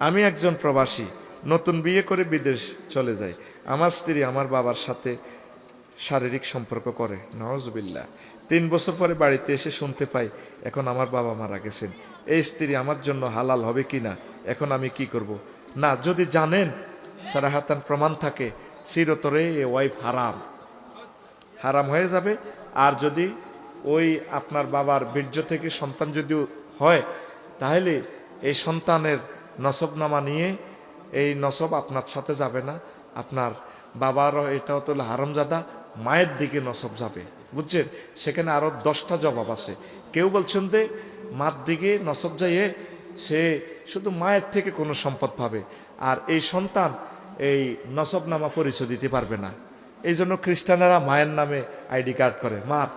আমি একজন প্রবাসী, নতুন বিয়ে করে বিদেশ চলে যাই। আমার স্ত্রী আমার বাবার সাথে শারীরিক সম্পর্ক করে, নাউজুবিল্লাহ। 3 বছর পরে বাড়িতে এসে শুনতে পাই এখন আমার বাবা মারা গেছেন। এই স্ত্রী আমার জন্য হালাল হবে কিনা, এখন আমি কি করব? না, যদি জানেন সারাহাতান প্রমাণ থাকে, চিরতরে এ ওয়াইফ হারাম, হারাম হয়ে যাবে। আর যদি ওই আপনার বাবার বীর্য থেকে সন্তান যদি হয়, তাহলে এই সন্তানের নসবনামা নিয়ে এই নসব আপনার সাথে যাবে না, আপনার বাবারও এটাও তো হারামজাদা, মায়ের দিকে নসব যাবে, বুঝছেন? সেখানে আরো 10টা জবাব আছে। কেউ বলছেন যে মার দিকে নসব যাইয়ে সে শুধু মায়ের থেকে কোনো সম্পদ পাবে, আর এই সন্তান এই নসবনামা পরিচয় দিতে পারবে না। এই জন্য খ্রিস্টানেরা মায়ের নামে আইডি কার্ড করে। মার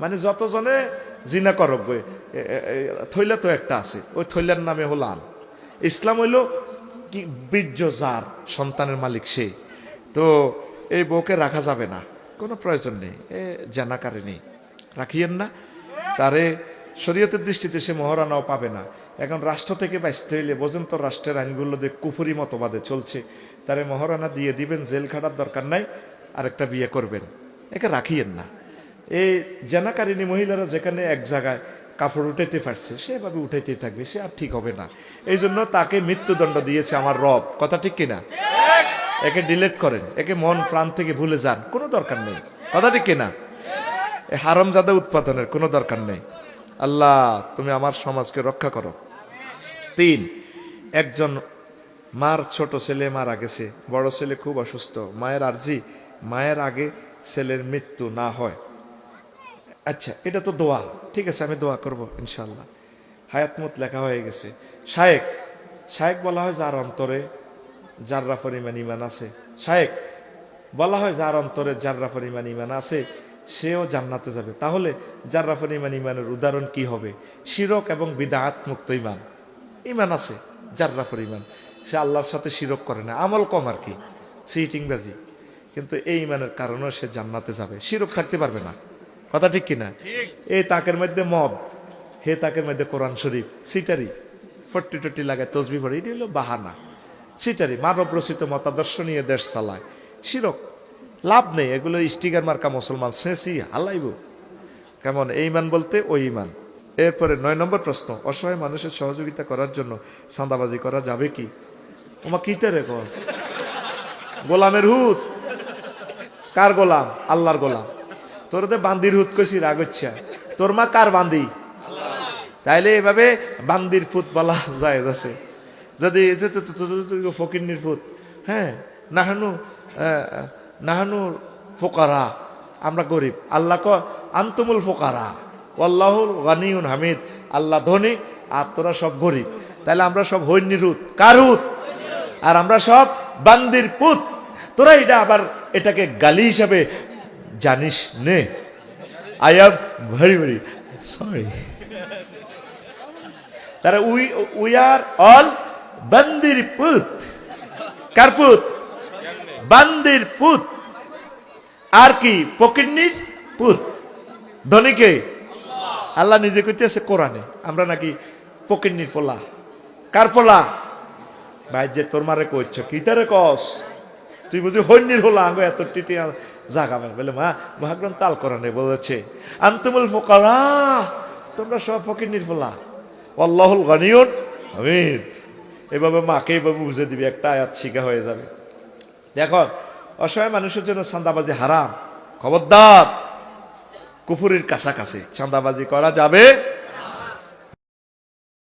মানে যতজনে জিনা করব, থৈলা তো একটা আছে, ওই থৈলার নামে হলাম। ইসলাম হইল কি বীর্য যার সন্তানের মালিক সে, তো এই বউকে রাখা যাবে না, কোনো প্রয়োজন নেই, জানাকারে নেই, রাখিয়েন না তারে। শরীয়তের দৃষ্টিতে সে মহারানাও পাবে না। এখন রাষ্ট্র থেকে বাঁচতে হইলে বোঝেন তো, রাষ্ট্রের আইনগুলো দিয়ে কুফুরি মতবাদে চলছে, তারে মহারানা দিয়ে দিবেন, জেল খাটার দরকার নাই, আরেকটা বিয়ে করবেন, একে রাখিয়েন না। এই জানাকারিনী মহিলারা যেখানে এক জায়গায় কাপড় উঠাইতে পারছে সেভাবে উঠাইতেই থাকবে, সে আর ঠিক হবে না। এই জন্য তাকে মৃত্যুদণ্ড দিয়েছে আমার রব, কথা ঠিক কিনা? একে ডিলেট করেন, একে মন প্রাণ থেকে ভুলে যান, কোনো দরকার নেই, কথা ঠিক কিনা? হারামজাদা উৎপাদনের কোনো দরকার নেই। আল্লাহ তুমি আমার সমাজকে রক্ষা করো। 3, একজন মার ছোট ছেলে মারা গেছে, বড় ছেলে খুব অসুস্থ, মায়ের আরজি মায়ের আগে ছেলের মৃত্যু না হয়। আচ্ছা, এটা তো দোয়া, ঠিক আছে, আমি দোয়া করব ইনশাল্লাহ। হায়াতমত লেখা হয়ে গেছে। শায়েক, শায়েক বলা হয় যার অন্তরে জাররা পরিমাণ ইমান আছে। শায়েক বলা হয় যার অন্তরে জাররা পরিমাণ ইমান আছে, সেও জান্নাতে যাবে। তাহলে জাররা পরিমাণ ইমানের উদাহরণ কি হবে? শিরক এবং বিদআত মুক্ত ইমান। ইমান আছে জাররা পরিমাণ, সে আল্লাহর সাথে শিরক করে না, আমল কম আর কি, সিটিংবাজি, কিন্তু এই ইমানের কারণে সে জান্নাতে যাবে, শিরক থাকতে পারবে না, কথা ঠিক কিনা? এই তাকের মধ্যে মদ, হে তাকের মধ্যে কোরআন শরীফ, সিটারি, 40 লাগায় তসবি পড়ে, এটি হলো বাহানা, সিটারি, মানব রচিত মতাদর্শ নিয়ে দেশ চালায়, শিরক, লাভ নেই, এগুলো স্টিকার মার্কা মুসলমান, সেসি হালাইব। কেমন এই ইমান বলতে ওই ইমান। এরপরে 9 নম্বর প্রশ্ন, অসহায় মানুষের সহযোগিতা করার জন্য চাঁদাবাজি করা যাবে কি? ওমা কিতে রে কস, গোলামের হুত, কার গোলাম? আল্লাহর গোলাম। তোর তো বান্দির হুত কইছি, রাগ হচ্ছে, তোর মা কার বান্দি? তাইলে এভাবে বান্দির ফুত বলা যায় আছে। যদি ফকিন্নির ফুত, হ্যাঁ, নাহানু নাহানু ফোকারা, আমরা গরিব, আল্লাহ ক আনতুমুল ফোকারা আল্লাহুল গানিউন হামিদ, আল্লাহ ধনী আর তোরা সব গরিব। তাহলে আমরা সব হৈন্নির হুত, কার হুত? আর আমরা সব বান্দির পুত। তোরা এটা আবার এটাকে গালি হিসাবে জানিস নে। I am very very sorry. তারা উই আর অল বান্দির পুত। কার পুত? বান্দির পুত। আর কি? ফকিন্নির পুত। ধনীকে আল্লাহ নিজে কইতেছে কোরআনে, আমরা নাকি ফকিন্নির পোলা। কার পোলা? ভাই যে তোর মারে কইছ কি তারে কস, তুই বুঝি হন্যির হলো আঙ্গ এত টিটি জাগা মানে বলে মা মহাগ্রন্থ তাল কোরআনে বলেছে আনতুমুল ফুকারা, তোমরা সব ফকিন্নির পোলা, আল্লাহুল গানিউন হামিদ। এভাবে মাকে এভাবে বুঝে দিবি, একটা আয়াত শিখা হয়ে যাবে। দেখো, অসহায় মানুষের জন্য চাঁদাবাজি হারাম, খবরদার, কুফুরির কাছাকাছি চাঁদাবাজি করা যাবে